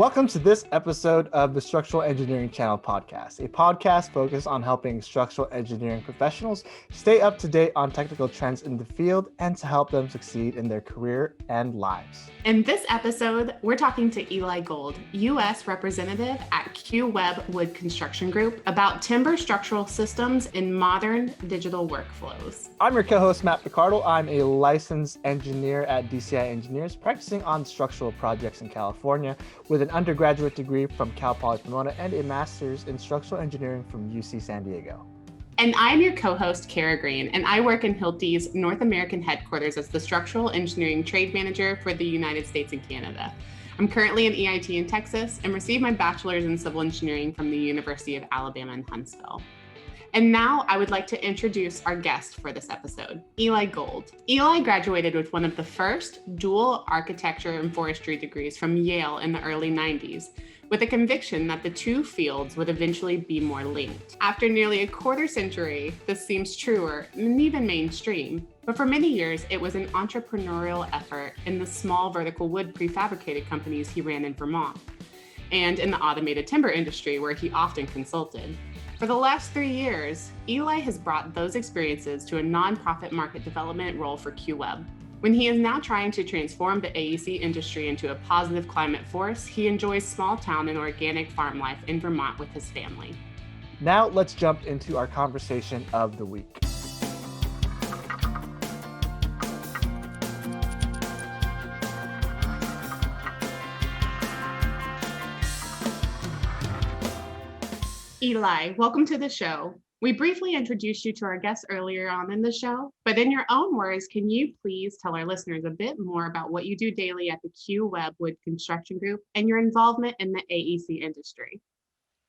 Welcome to this episode of the Structural Engineering Channel podcast, a podcast focused on helping structural engineering professionals stay up to date on technical trends in the field and to help them succeed in their career and lives. In this episode, we're talking to Eli Gould, U.S. representative at QWEB Wood Construction Group, about timber structural systems in modern digital workflows. I'm your co-host, Matt Picardo. I'm a licensed engineer at DCI Engineers, practicing on structural projects in California with an undergraduate degree from Cal Poly Pomona and a master's in structural engineering from UC San Diego. And I'm your co-host, Kara Green, and I work in Hilti's North American headquarters as the Structural Engineering Trade Manager for the United States and Canada. I'm currently an EIT in Texas and received my bachelor's in civil engineering from the University of Alabama in Huntsville. And now I would like to introduce our guest for this episode, Eli Gould. Eli graduated with one of the first dual architecture and forestry degrees from Yale in the early 90s, with a conviction that the two fields would eventually be more linked. After nearly a quarter century, this seems truer and even mainstream, but for many years it was an entrepreneurial effort in the small vertical wood prefabricated companies he ran in Vermont, and in the automated timber industry where he often consulted. For the last 3 years, Eli has brought those experiences to a nonprofit market development role for QWEB. When he is now trying to transform the AEC industry into a positive climate force, he enjoys small town and organic farm life in Vermont with his family. Now let's jump into our conversation of the week. Eli, welcome to the show. We briefly introduced you to our guests earlier on in the show, but in your own words, can you please tell our listeners a bit more about what you do daily at the QWEB Wood Construction Group and your involvement in the AEC industry?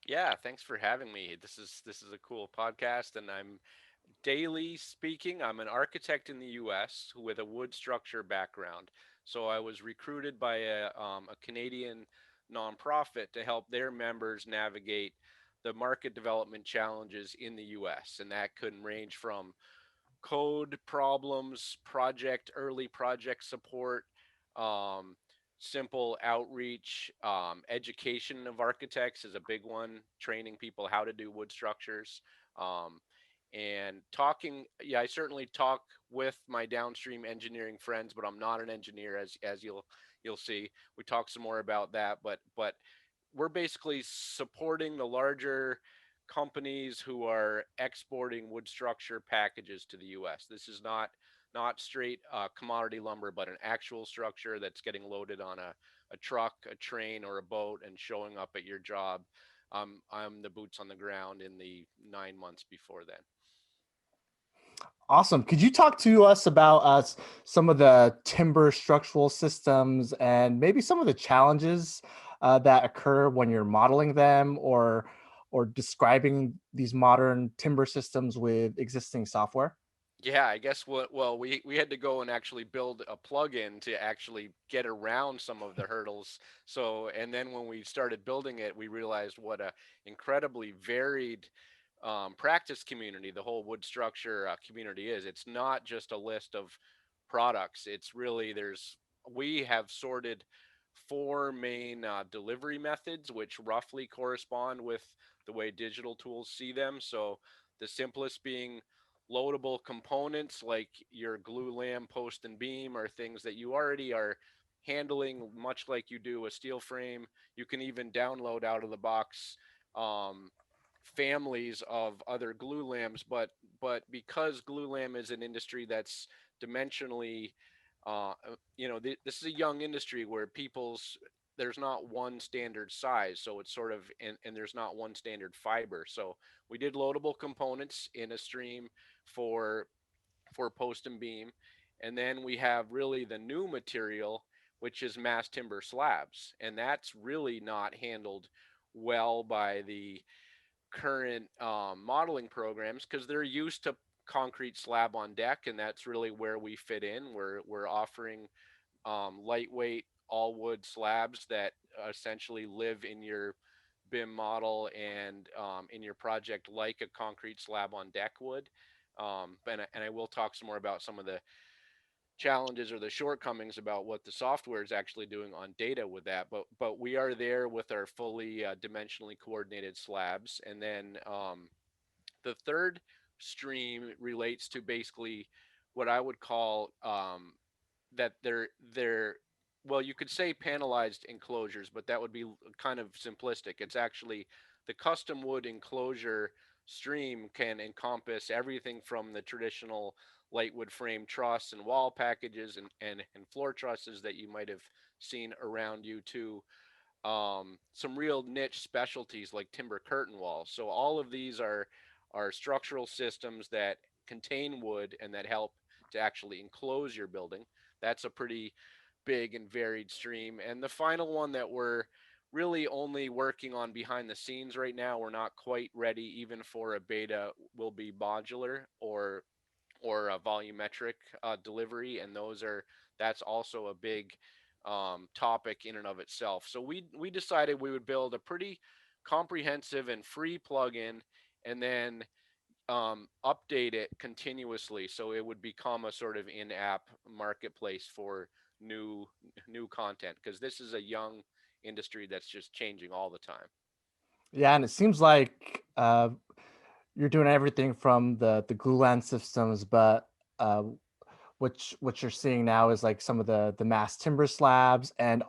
Yeah, thanks for having me. This is a cool podcast, and I'm daily speaking. I'm an architect in the U.S. with a wood structure background. So I was recruited by a Canadian nonprofit to help their members navigate the market development challenges in the U.S. And that could range from code problems, early project support, um, simple outreach, education of architects is a big one, training people how to do wood structures. Um, and talking, yeah, I certainly talk with my downstream engineering friends, but I'm not an engineer, as you'll see. We talk some more about that, but we're basically supporting the larger companies who are exporting wood structure packages to the U.S. This is not straight commodity lumber, but an actual structure that's getting loaded on a truck, a train, or a boat and showing up at your job. I'm the boots on the ground in the 9 months before then. Awesome. Could you talk to us about some of the timber structural systems and maybe some of the challenges that occur when you're modeling them or describing these modern timber systems with existing software? Yeah, I guess we had to go and actually build a plugin to actually get around some of the hurdles. So, and then when we started building it, we realized what a incredibly varied practice community the whole wood structure community is. It's not just a list of products. It's really we have sorted four main delivery methods, which roughly correspond with the way digital tools see them. So the simplest being loadable components like your glue lam, post and beam are things that you already are handling much like you do a steel frame. You can even download out of the box families of other glue lams, but because glue lam is an industry that's dimensionally this is a young industry where there's not one standard size, so it's sort of and there's not one standard fiber. So we did loadable components in a stream for post and beam, and then we have really the new material, which is mass timber slabs, and that's really not handled well by the current modeling programs because they're used to concrete slab on deck, and that's really where we fit in. We're offering lightweight all wood slabs that essentially live in your BIM model and in your project like a concrete slab on deck would. And I will talk some more about some of the challenges or the shortcomings about what the software is actually doing on data with that. But we are there with our fully dimensionally coordinated slabs. And then the third stream relates to basically what I would call that they're well, you could say panelized enclosures, but that would be kind of simplistic. It's actually the custom wood enclosure stream can encompass everything from the traditional light wood frame truss and wall packages and floor trusses that you might have seen around you to some real niche specialties like timber curtain walls. So all of these are structural systems that contain wood and that help to actually enclose your building. That's a pretty big and varied stream. And the final one that we're really only working on behind the scenes right now, we're not quite ready even for a beta, will be modular or a volumetric delivery, and that's also a big topic in and of itself. So we decided we would build a pretty comprehensive and free plugin, and then update it continuously so it would become a sort of in-app marketplace for new new content, because this is a young industry that's just changing all the time. Yeah, and it seems like you're doing everything from the glulam systems, but uh, what you're seeing now is like some of the mass timber slabs, and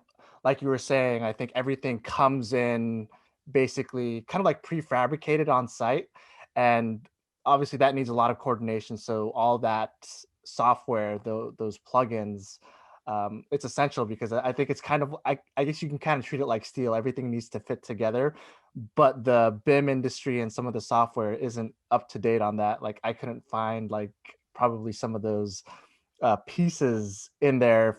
like you were saying, I think everything comes in basically kind of like prefabricated on site, and obviously that needs a lot of coordination. So all that software, those plugins, it's essential because I think it's kind of I guess you can kind of treat it like steel. Everything needs to fit together, but the BIM industry and some of the software isn't up to date on that. Like I couldn't find like probably some of those pieces in there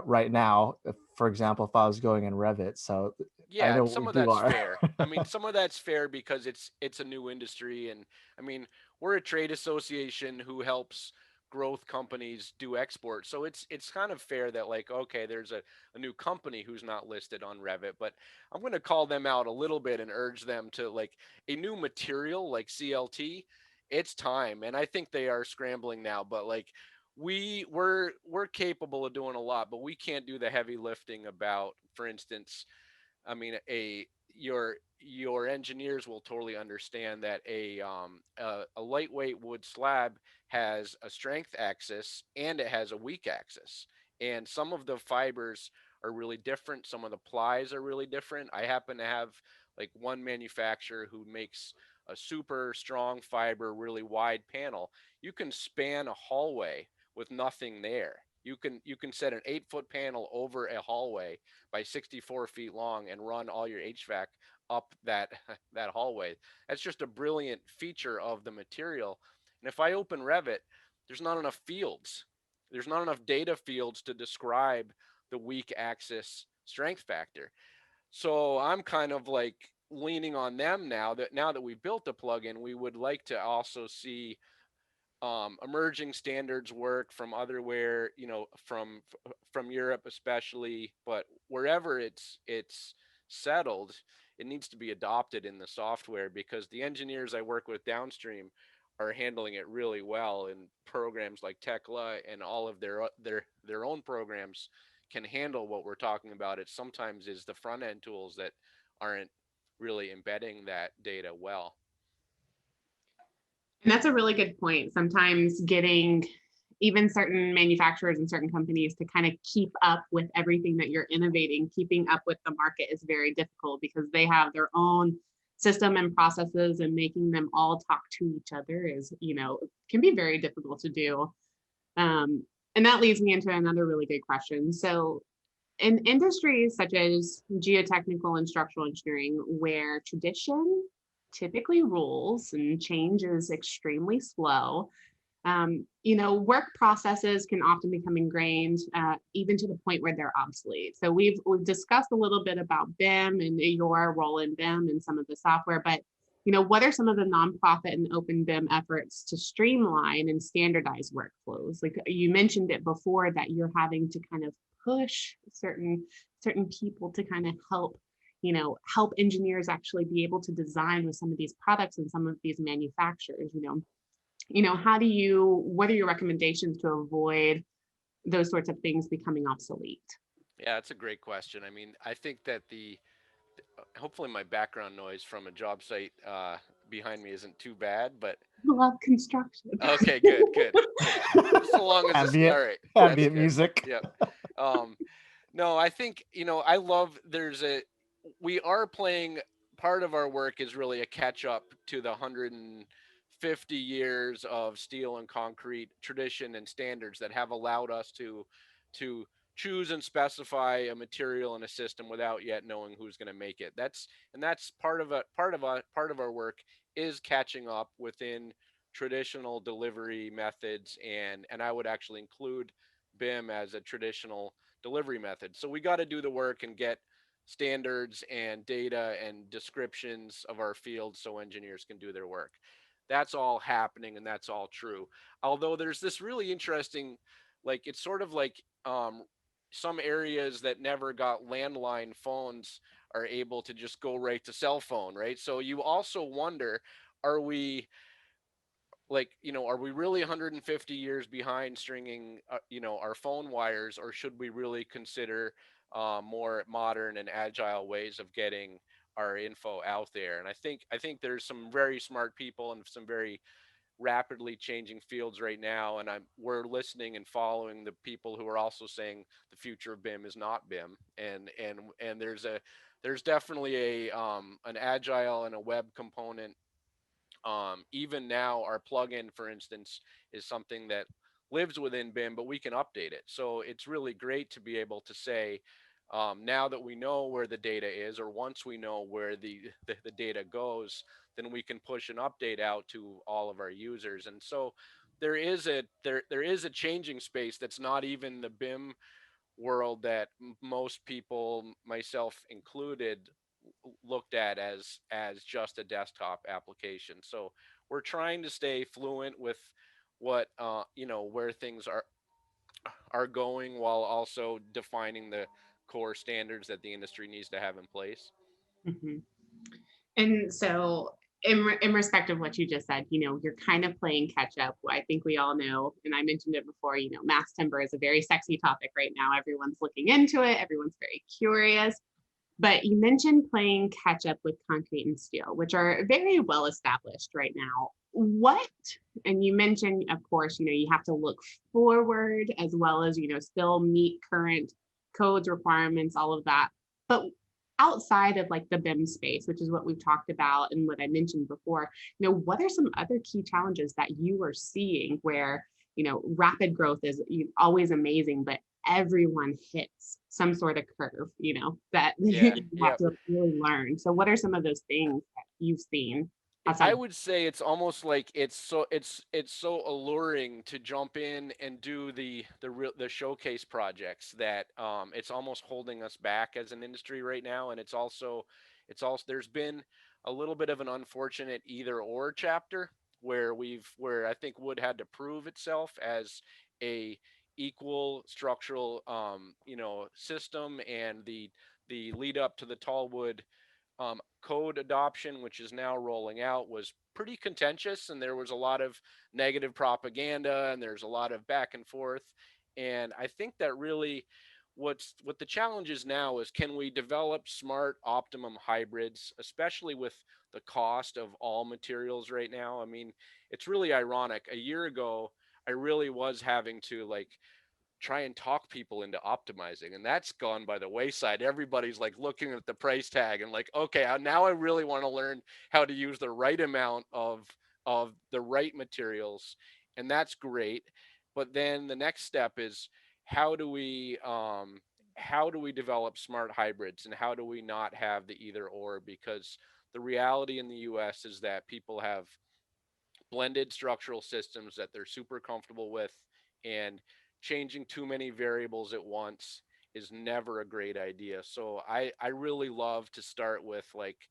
right now. For example, if I was going in Revit, so I Yeah, know and what we some of do that's are. fair. I mean, some of that's fair because it's a new industry, and I mean, we're a trade association who helps growth companies do export. So it's kind of fair that, like, okay, there's a new company who's not listed on Revit, but I'm going to call them out a little bit and urge them to, like, a new material like CLT, it's time. And I think they are scrambling now, but like we're capable of doing a lot, but we can't do the heavy lifting about, for instance, I mean, your engineers will totally understand that a lightweight wood slab has a strength axis and it has a weak axis, and some of the fibers are really different. Some of the plies are really different. I happen to have like one manufacturer who makes a super strong fiber, really wide panel. You can span a hallway with nothing there. You can set an 8-foot panel over a hallway by 64 feet long and run all your HVAC up that that hallway. That's just a brilliant feature of the material. And if I open Revit, there's not enough fields. There's not enough data fields to describe the weak axis strength factor. So I'm kind of like leaning on them now that we built the plugin, we would like to also see emerging standards work from otherwhere, from Europe especially, but wherever it's settled, it needs to be adopted in the software, because the engineers I work with downstream are handling it really well, and programs like Tekla and all of their own programs can handle what we're talking about. It sometimes is the front end tools that aren't really embedding that data well. And that's a really good point. Sometimes getting even certain manufacturers and certain companies to kind of keep up with everything that you're innovating, keeping up with the market is very difficult because they have their own system and processes, and making them all talk to each other is, can be very difficult to do. And that leads me into another really good question. So in industries such as geotechnical and structural engineering, where tradition typically rules and change is extremely slow, work processes can often become ingrained, even to the point where they're obsolete. So we've discussed a little bit about BIM and your role in BIM and some of the software, but what are some of the nonprofit and open BIM efforts to streamline and standardize workflows? Like you mentioned it before, that you're having to kind of push certain people to kind of help engineers actually be able to design with some of these products and some of these manufacturers. What are your recommendations to avoid those sorts of things becoming obsolete? Yeah, that's a great question. I mean, I think that hopefully my background noise from a job site behind me isn't too bad, but I love construction. okay, good, good, good. Just so long as it's Ambient all right, that's ambient good. music. Yep. Um, no, I think, I love we are playing, part of our work is really a catch up to the 150 years of steel and concrete tradition and standards that have allowed us to choose and specify a material in a system without yet knowing who's going to make it. That's part of our work is catching up within traditional delivery methods, and I would actually include BIM as a traditional delivery method. So we got to do the work and get standards and data and descriptions of our field so engineers can do their work. That's all happening and that's all true. Although there's this really interesting, like, it's sort of like some areas that never got landline phones are able to just go right to cell phone, right? So you also wonder, are we are we really 150 years behind stringing, our phone wires, or should we really consider more modern and agile ways of getting our info out there? And I think there's some very smart people and some very rapidly changing fields right now, and we're listening and following the people who are also saying the future of BIM is not BIM, and there's definitely an agile and a web component. Even now, our plugin, for instance, is something that lives within BIM, but we can update it. So it's really great to be able to say, now that we know where the data is, or once we know where the data goes, then we can push an update out to all of our users. And so there is a changing space that's not even the BIM world that most people, myself included, looked at as just a desktop application. So we're trying to stay fluent with what where things are going, while also defining the core standards that the industry needs to have in place. Mhm. And so, in respect of what you just said, you're kind of playing catch up. I think we all know, and I mentioned it before, mass timber is a very sexy topic right now. Everyone's looking into it, everyone's very curious. But you mentioned playing catch up with concrete and steel, which are very well established right now. What, and you mentioned, of course, you have to look forward as well as, still meet current codes, requirements, all of that. But outside of like the BIM space, which is what we've talked about and what I mentioned before, what are some other key challenges that you are seeing where, rapid growth is always amazing, but everyone hits some sort of curve, that you Yeah, have yeah. to really learn. So what are some of those things that you've seen I outside of would say it's almost like it's so alluring to jump in and do the showcase projects that it's almost holding us back as an industry right now. And it's also there's been a little bit of an unfortunate either or chapter where I think wood had to prove itself as a equal structural system, and the lead up to the tall wood code adoption, which is now rolling out, was pretty contentious, and there was a lot of negative propaganda, and there's a lot of back and forth. And I think that really, what the challenge is now is, can we develop smart optimum hybrids, especially with the cost of all materials right now? I mean, it's really ironic. A year ago, I really was having to try and talk people into optimizing, and that's gone by the wayside. Everybody's like looking at the price tag and like, okay, now I really want to learn how to use the right amount of the right materials, and that's great. But then the next step is, how do we develop smart hybrids, and how do we not have the either or? Because the reality in the US is that people have blended structural systems that they're super comfortable with, and changing too many variables at once is never a great idea. So I really love to start with, like,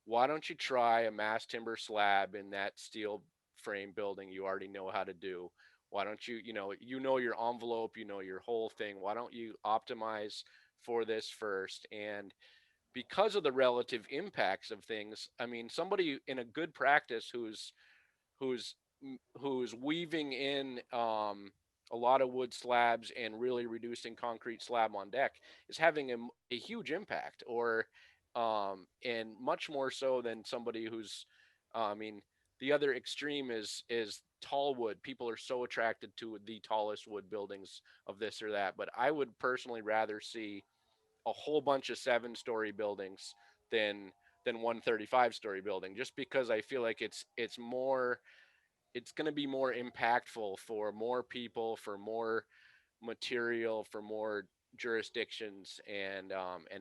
why don't you try a mass timber slab in that steel frame building you already know how to do? Why don't you know your envelope, your whole thing? Why don't you optimize for this first? And because of the relative impacts of things, I mean, somebody in a good practice who's who's weaving in a lot of wood slabs and really reducing concrete slab on deck is having a huge impact, or and much more so than somebody who's, I mean, the other extreme is tall wood. People are so attracted to the tallest wood buildings of this or that, but I would personally rather see a whole bunch of 7-story buildings than 135-story building, just because I feel like it's more, it's going to be more impactful for more people, for more material, for more jurisdictions, and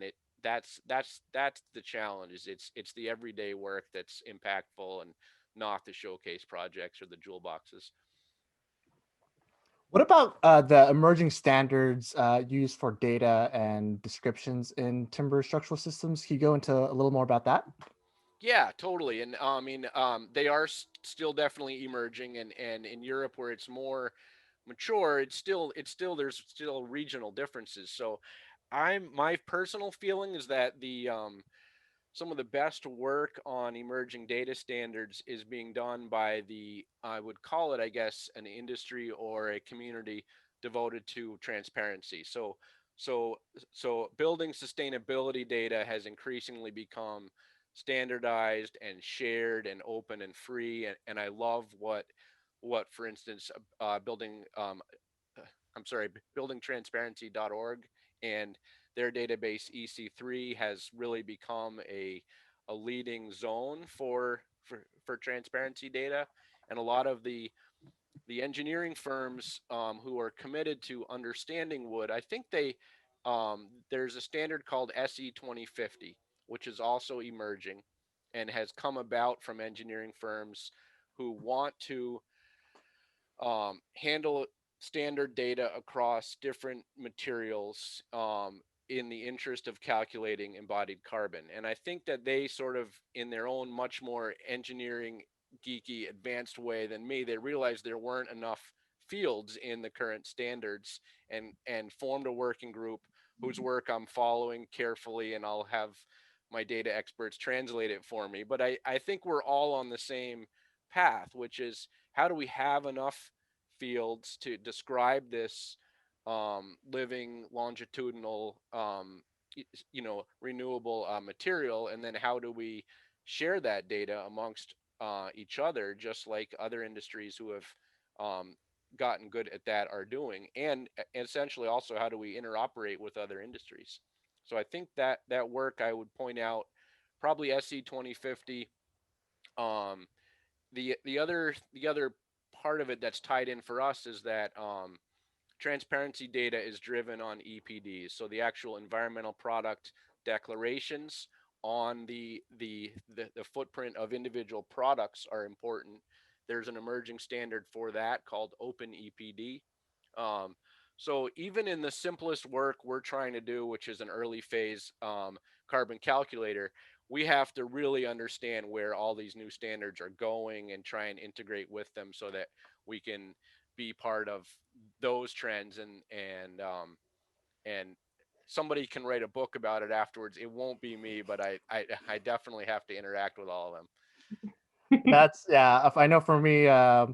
it that's the challenge. Is it's the everyday work that's impactful, and not the showcase projects or the jewel boxes. What about the emerging standards used for data and descriptions in timber structural systems? Can you go into a little more about that? Yeah, totally. And I mean, they are still definitely emerging, and in Europe where it's more mature, it's still there's still regional differences. So my personal feeling is that the some of the best work on emerging data standards is being done by the, I would call it, I guess, an industry or a community devoted to transparency. So so building sustainability data has increasingly become standardized and shared and open and free, and I love what for instance, building I'm sorry, buildingtransparency.org and their database EC3 has really become a leading zone for transparency data. And a lot of the engineering firms who are committed to understanding wood, I think there's a standard called SE 2050, which is also emerging and has come about from engineering firms who want to handle standard data across different materials in the interest of calculating embodied carbon. And I think that they sort of, in their own much more engineering geeky advanced way than me, they realized there weren't enough fields in the current standards, and formed a working group whose work I'm following carefully, and I'll have my data experts translate it for me. But I think we're all on the same path, which is how do we have enough fields to describe this living longitudinal renewable material, and then how do we share that data amongst each other, just like other industries who have um, gotten good at that are doing, and essentially also how do we interoperate with other industries. So I think that that work, I would point out, probably SC 2050. um, the other part of it that's tied in for us is that transparency data is driven on EPDs, so the actual environmental product declarations on the footprint of individual products are important. There's an emerging standard for that called Open EPD. Um, so even in the simplest work we're trying to do, which is an early phase carbon calculator, we have to really understand where all these new standards are going and try and integrate with them so that we can be part of those trends, and somebody can write a book about it afterwards. It won't be me, but I definitely have to interact with all of them. That's yeah. I know for me, I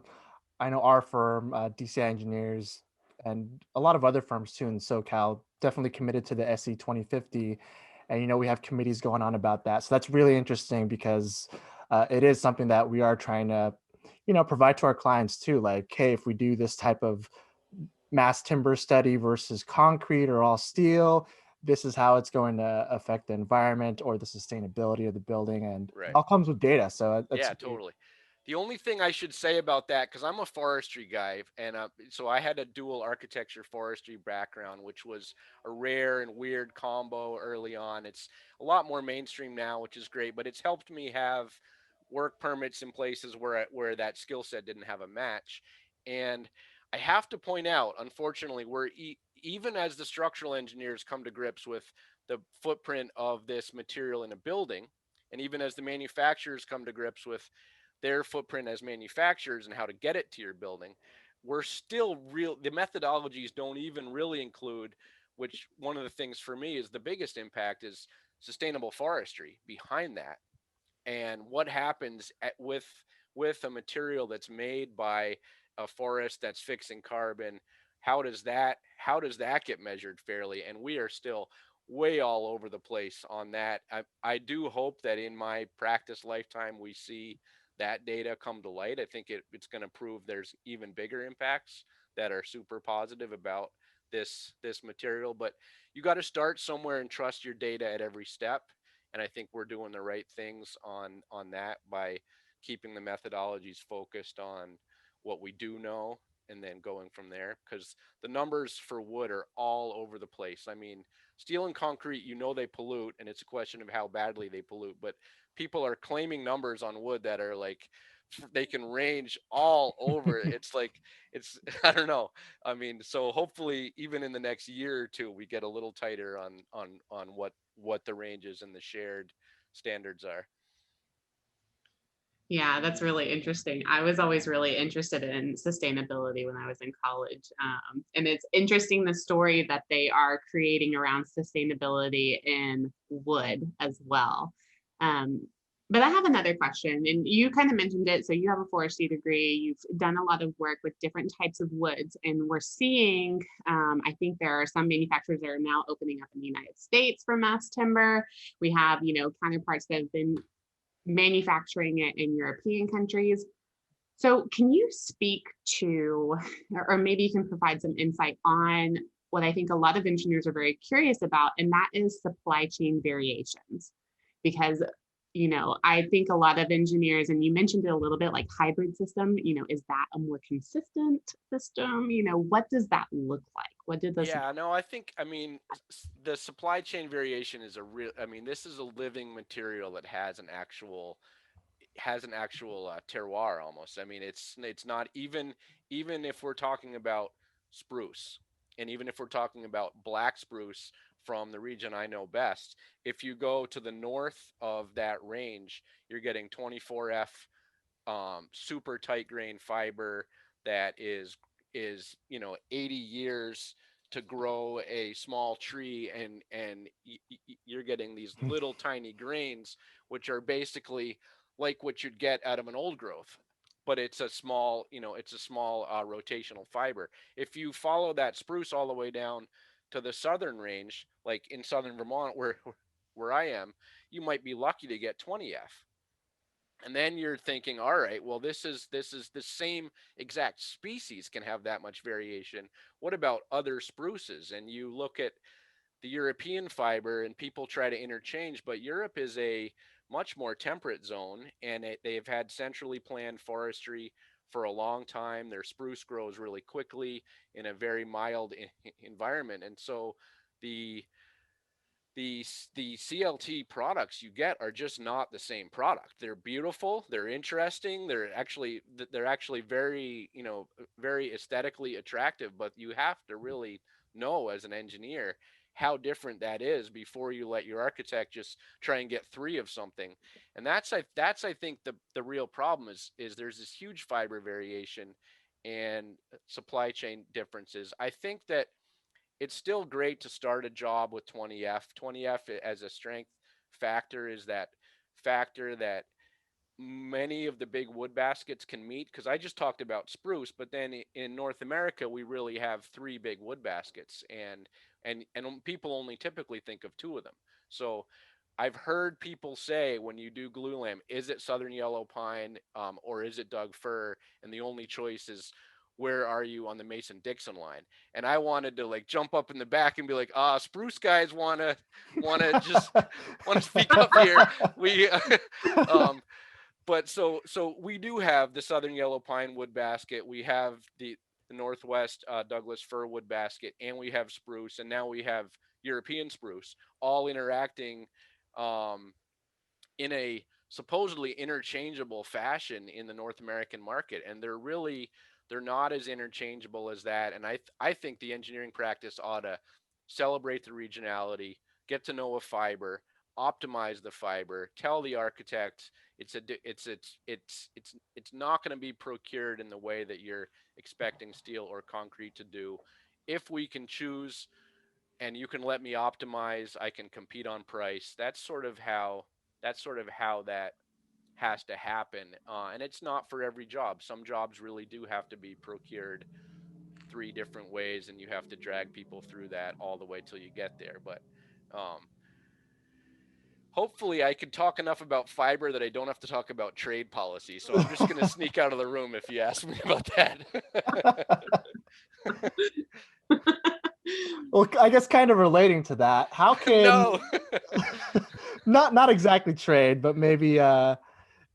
know our firm, DCI Engineers, and a lot of other firms too in SoCal, definitely committed to the SE 2050, and we have committees going on about that. So that's really interesting because it is something that we are trying to, provide to our clients too. Like, hey, if we do this type of mass timber study versus concrete or all steel, this is how it's going to affect the environment or the sustainability of the building, and it Right. all comes with data. So that's Yeah, totally. The only thing I should say about that, because I'm a forestry guy, and so I had a dual architecture forestry background, which was a rare and weird combo early on. It's a lot more mainstream now, which is great, but it's helped me have work permits in places where that skill set didn't have a match. And I have to point out, unfortunately, even as the structural engineers come to grips with the footprint of this material in a building, and even as the manufacturers come to grips with their footprint as manufacturers and how to get it to your building, we're still real. The methodologies don't even really include, which one of the things for me is the biggest impact is sustainable forestry behind that, and what happens with a material that's made by a forest that's fixing carbon how does that get measured fairly? And we are still way all over the place on that. I do hope that in my practice lifetime we see that data come to light. I think it's going to prove there's even bigger impacts that are super positive about this material. But you got to start somewhere and trust your data at every step. And I think we're doing the right things on that by keeping the methodologies focused on what we do know and then going from there, because the numbers for wood are all over the place. I mean, steel and concrete, they pollute, and it's a question of how badly they pollute, but people are claiming numbers on wood that are like they can range all over. It's like it's I don't know. I mean, so hopefully even in the next year or two we get a little tighter on what the ranges and the shared standards are. Yeah, that's really interesting. I was always really interested in sustainability when I was in college. And it's interesting the story that they are creating around sustainability in wood as well. Um, but I have another question, and you kind of mentioned it. So you have a forestry degree, you've done a lot of work with different types of woods, and we're seeing, I think there are some manufacturers that are now opening up in the United States for mass timber. We have, counterparts that have been manufacturing it in European countries. So, can you speak to, or maybe you can provide some insight on what I think a lot of engineers are very curious about, and that is supply chain variations? Because, I think a lot of engineers, and you mentioned it a little bit, like hybrid system, is that a more consistent system? What does that look like? What did the Yeah, no, I mean, the supply chain variation is I mean, this is a living material that has an actual terroir almost. I mean, it's not even if we're talking about spruce, and even if we're talking about black spruce from the region I know best, if you go to the north of that range, you're getting 24F super tight grain fiber that is 80 years to grow a small tree, and you're getting these little tiny grains which are basically like what you'd get out of an old growth, but it's a small rotational fiber. If you follow that spruce all the way down to the southern range, like in southern Vermont where I am, you might be lucky to get 20F. And then you're thinking, all right, well, this is the same exact species can have that much variation. What about other spruces? And you look at the European fiber, and people try to interchange, but Europe is a much more temperate zone, and they've had centrally planned forestry for a long time. Their spruce grows really quickly in a very mild environment, and so the the CLT products you get are just not the same product. They're beautiful, they're interesting, they're actually very, very aesthetically attractive, but you have to really know as an engineer how different that is before you let your architect just try and get three of something. And that's I think the real problem is there's this huge fiber variation and supply chain differences. I think that it's still great to start a job with 20F. 20F as a strength factor is that factor that many of the big wood baskets can meet, because I just talked about spruce, but then in North America we really have three big wood baskets, and people only typically think of two of them. So I've heard people say, when you do glulam, is it southern yellow pine, or is it Doug fir? And the only choice is, where are you on the Mason Dixon line? And I wanted to like jump up in the back and be like, spruce guys wanna just want to speak up here. We um, but so we do have the southern yellow pine wood basket. We have the northwest Douglas fir wood basket, and we have spruce, and now we have European spruce, all interacting um, in a supposedly interchangeable fashion in the North American market, and they're not as interchangeable as that. And I think the engineering practice ought to celebrate the regionality, get to know a fiber, optimize the fiber, tell the architect it's not going to be procured in the way that you're expecting steel or concrete to do. If we can choose, and you can let me optimize, I can compete on price. That's sort of how that has to happen. And it's not for every job. Some jobs really do have to be procured three different ways, and you have to drag people through that all the way till you get there. But hopefully I could talk enough about fiber that I don't have to talk about trade policy. So I'm just going to sneak out of the room if you ask me about that. Well, I guess kind of relating to that, how can No. not exactly trade, but maybe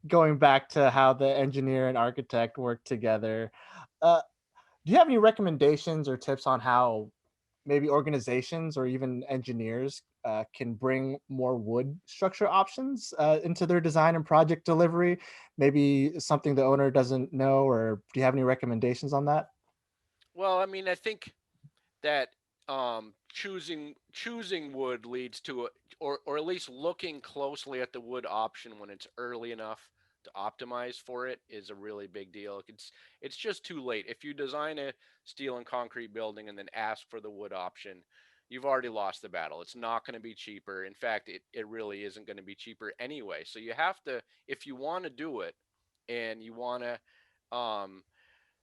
going back to how the engineer and architect work together. Uh, do you have any recommendations or tips on how maybe organizations or even engineers can bring more wood structure options into their design and project delivery? Maybe something the owner doesn't know, or do you have any recommendations on that? Well, I mean, I think that choosing wood leads to or at least looking closely at the wood option when it's early enough to optimize for it is a really big deal. It's just too late. If you design a steel and concrete building and then ask for the wood option, you've already lost the battle. It's not going to be cheaper. In fact, it really isn't going to be cheaper anyway. So you have to, if you want to do it and you want to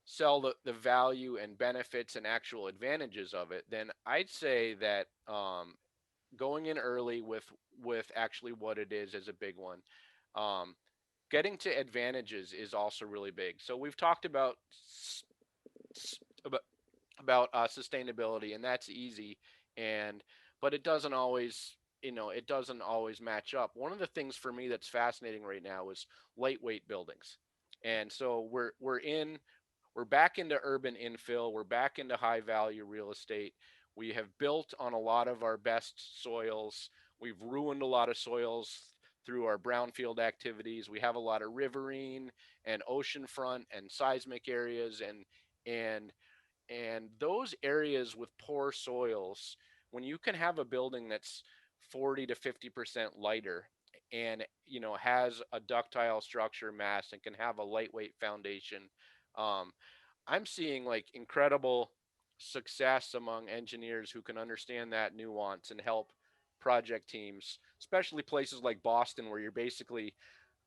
sell the value and benefits and actual advantages of it, then I'd say that going in early with actually what it is a big one. Um, Getting to advantages is also really big. So we've talked about sustainability, and that's easy, and but it doesn't always it doesn't always match up. One of the things for me that's fascinating right now is lightweight buildings, and so we're back into urban infill. We're back into high value real estate. We have built on a lot of our best soils. We've ruined a lot of soils through our brownfield activities. We have a lot of riverine and oceanfront and seismic areas and and those areas with poor soils, when you can have a building that's 40 to 50% lighter and has a ductile structure mass and can have a lightweight foundation, um, I'm seeing like incredible success among engineers who can understand that nuance and help project teams, especially places like Boston where you're basically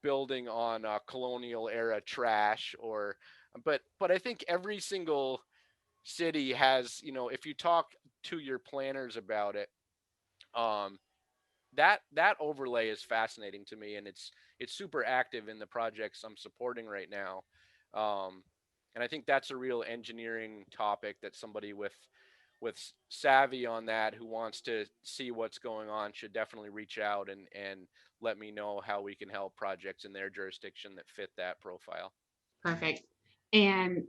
building on colonial era trash. Or but I think every single city has, if you talk to your planners about it, um, that overlay is fascinating to me, and it's super active in the projects I'm supporting right now. Um, and I think that's a real engineering topic that somebody with savvy on that who wants to see what's going on should definitely reach out and let me know how we can help projects in their jurisdiction that fit that profile. Perfect. And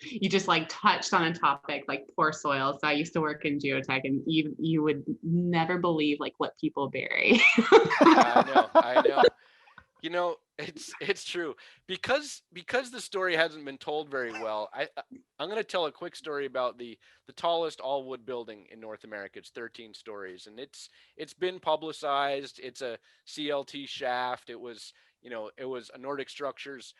you just like touched on a topic like poor soil. So I used to work in geotech, and you would never believe like what people bury. I know. It's true because the story hasn't been told very well. I'm going to tell a quick story about the tallest all wood building in North America. It's 13 stories, and it's been publicized. It's a CLT shaft. It was a Nordic Structures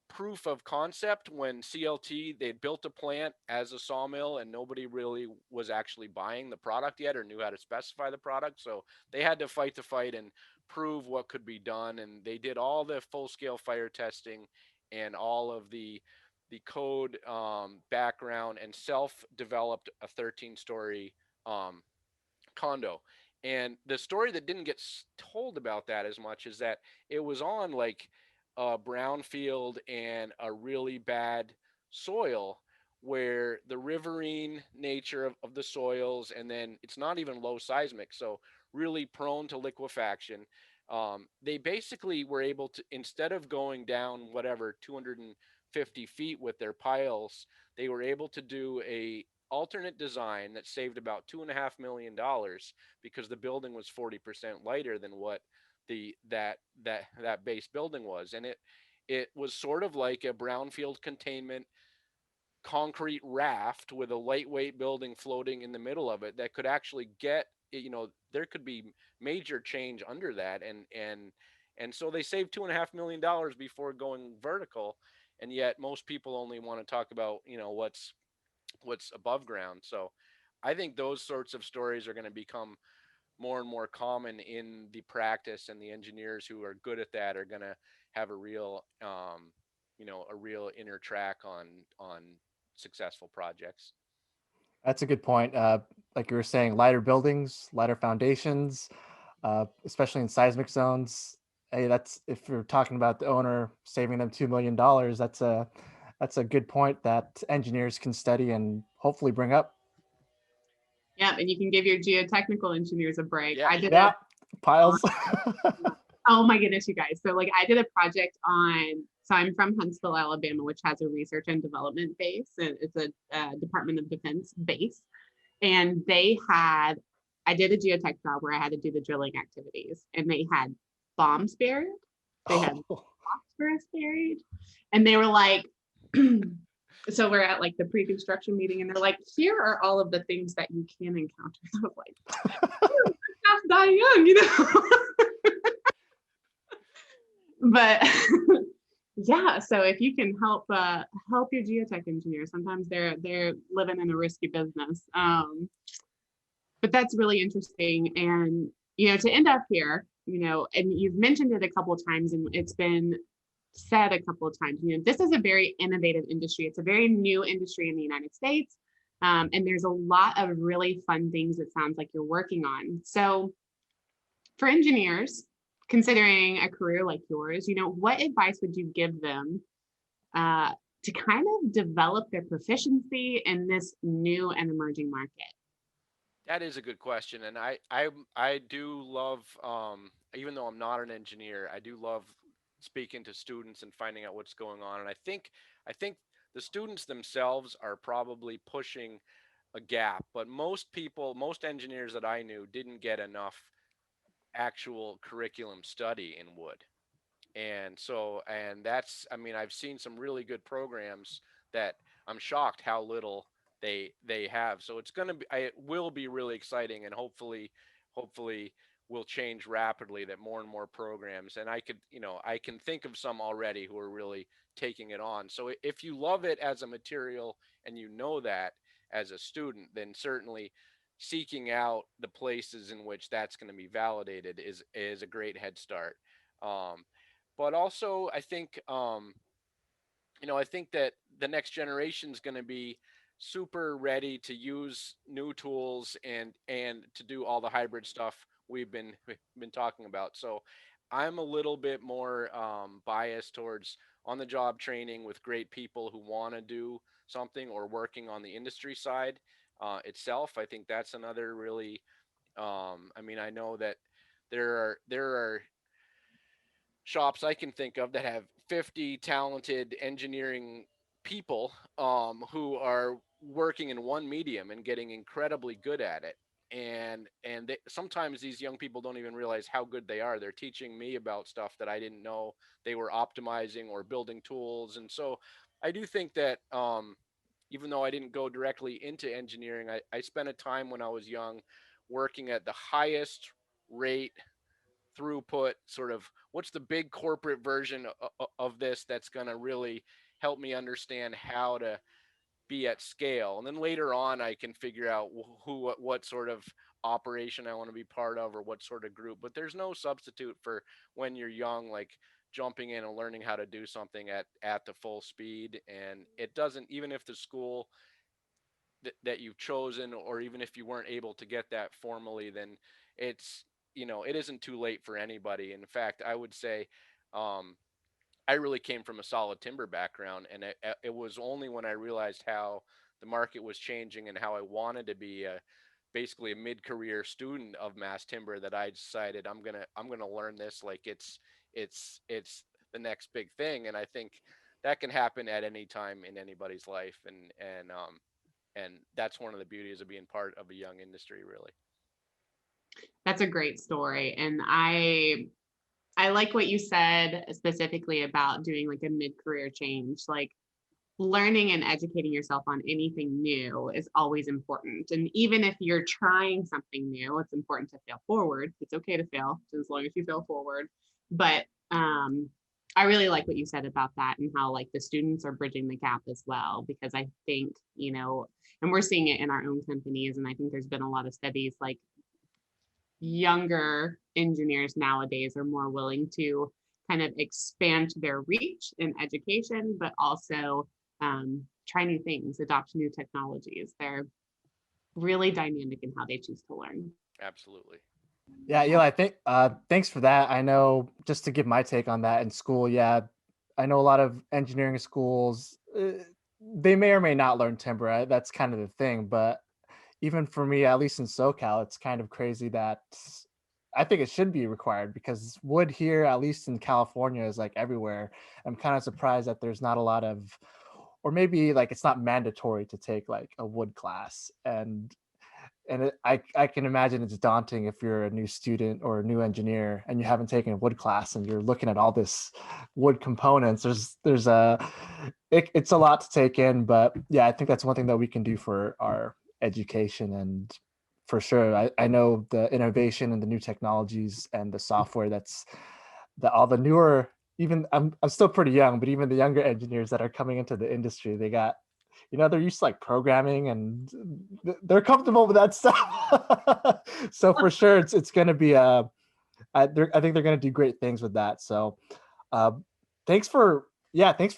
proof of concept when CLT they'd built a plant as a sawmill and nobody really was actually buying the product yet or knew how to specify the product. So they had to fight the fight and prove what could be done. And they did all the full scale fire testing and all of the code background and self developed a 13-story um, condo. And the story that didn't get told about that as much is that it was on like a brownfield and a really bad soil where the riverine nature of the soils, and then it's not even low seismic, so really prone to liquefaction. They basically were able to, instead of going down whatever 250 feet with their piles, they were able to do a alternate design that saved about $2.5 million because the building was 40% lighter than what that base building was. And it was sort of like a brownfield containment concrete raft with a lightweight building floating in the middle of it that could actually there could be major change under that. And so they saved $2.5 million before going vertical. And yet most people only want to talk about what's above ground. So I think those sorts of stories are going to become more and more common in the practice, and the engineers who are good at that are going to have a real inner track on successful projects. That's a good point. Like you were saying, lighter buildings, lighter foundations, especially in seismic zones. Hey, that's if you're talking about the owner saving them $2 million. That's a good point that engineers can study and hopefully bring up. Yeah, and you can give your geotechnical engineers a break. Yeah. I did Yeah, piles. oh my goodness, you guys. So like I did a project on, so I'm from Huntsville, Alabama, which has a research and development base. And it's a Department of Defense base. And I did a geotech job where I had to do the drilling activities, and they had bombs buried. They had phosphorus buried. And they were like, so we're at like the pre-construction meeting, and they're like, here are all of the things that you can encounter. I was like, half die young, you know. But yeah, so if you can help your geotech engineer, sometimes they're living in a risky business. But that's really interesting. And to end up here, and you've mentioned it a couple of times, and it's been said a couple of times, this is a very innovative industry. It's a very new industry in the United States. And there's a lot of really fun things it sounds like you're working on. So for engineers considering a career like yours, what advice would you give them to kind of develop their proficiency in this new and emerging market? That is a good question, and I do love, even though I'm not an engineer, I do love speaking to students and finding out what's going on. And I think the students themselves are probably pushing a gap, but most engineers that I knew didn't get enough actual curriculum study in wood. And that's, I mean, I've seen some really good programs that I'm shocked how little they have. So it will be really exciting, and hopefully will change rapidly, that more and more programs, and I can think of some already who are really taking it on. So if you love it as a material and that as a student, then certainly seeking out the places in which that's going to be validated is a great head start. Um, but also, I think that the next generation is going to be super ready to use new tools and to do all the hybrid stuff we've been talking about. So I'm a little bit more biased towards on the job training with great people who want to do something, or working on the industry side itself. I think that's another really, I mean, I know that there are shops I can think of that have 50 talented engineering people who are working in one medium and getting incredibly good at it. And sometimes these young people don't even realize how good they are. They're teaching me about stuff that I didn't know they were optimizing or building tools. And so I do think that even though I didn't go directly into engineering, I spent a time when I was young working at the highest rate throughput, sort of what's the big corporate version of this that's going to really help me understand how to be at scale. And then later on I can figure out what sort of operation I want to be part of, or what sort of group. But there's no substitute for when you're young, like jumping in and learning how to do something at the full speed. And it doesn't, even if the school that you've chosen, or even if you weren't able to get that formally, then it's, it isn't too late for anybody. In fact, I would say, I really came from a solid timber background, and it was only when I realized how the market was changing and how I wanted to be basically a mid-career student of mass timber that I decided I'm gonna learn this like it's the next big thing. And I think that can happen at any time in anybody's life, and that's one of the beauties of being part of a young industry, really. That's a great story. And I like what you said specifically about doing like a mid-career change. Like learning and educating yourself on anything new is always important. And even if you're trying something new, it's important to fail forward. It's okay to fail as long as you fail forward. But I really like what you said about that, and how like the students are bridging the gap as well, because I think, and we're seeing it in our own companies. And I think there's been a lot of studies like younger engineers nowadays are more willing to kind of expand their reach in education, but also try new things, adopt new technologies. They're really dynamic in how they choose to learn. Absolutely. Yeah, Eli, thanks for that. I know, just to give my take on that, in school, yeah, I know a lot of engineering schools, they may or may not learn timber. That's kind of the thing. But even for me, at least in SoCal, it's kind of crazy that I think it should be required, because wood here, at least in California, is like everywhere. I'm kind of surprised that there's not a lot of, or maybe like it's not mandatory to take like a wood class. I can imagine it's daunting if you're a new student or a new engineer and you haven't taken a wood class and you're looking at all this wood components. It's a lot to take in, but yeah, I think that's one thing that we can do for our education. And for sure, I know the innovation and the new technologies and the software that all the newer, even I'm still pretty young, but even the younger engineers that are coming into the industry, they got, they're used to like programming, and they're comfortable with that stuff. So for sure, it's going to be I think they're going to do great things with that. So uh, thanks for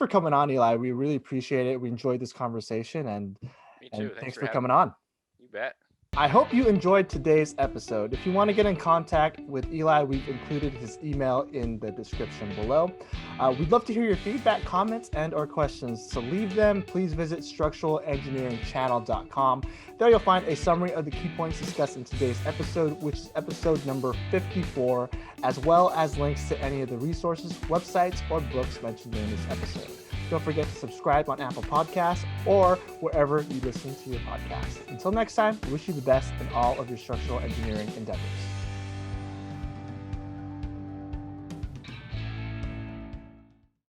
coming on, Eli. We really appreciate it. We enjoyed this conversation, and Me too. thanks For for having coming me. on. You bet. I hope you enjoyed today's episode. If you want to get in contact with Eli, we've included his email in the description below. We'd love to hear your feedback, comments, and or questions. To leave them, please visit structuralengineeringchannel.com. There you'll find a summary of the key points discussed in today's episode, which is episode number 54, as well as links to any of the resources, websites, or books mentioned during this episode. Don't forget to subscribe on Apple Podcasts or wherever you listen to your podcast. Until next time, we wish you the best in all of your structural engineering endeavors.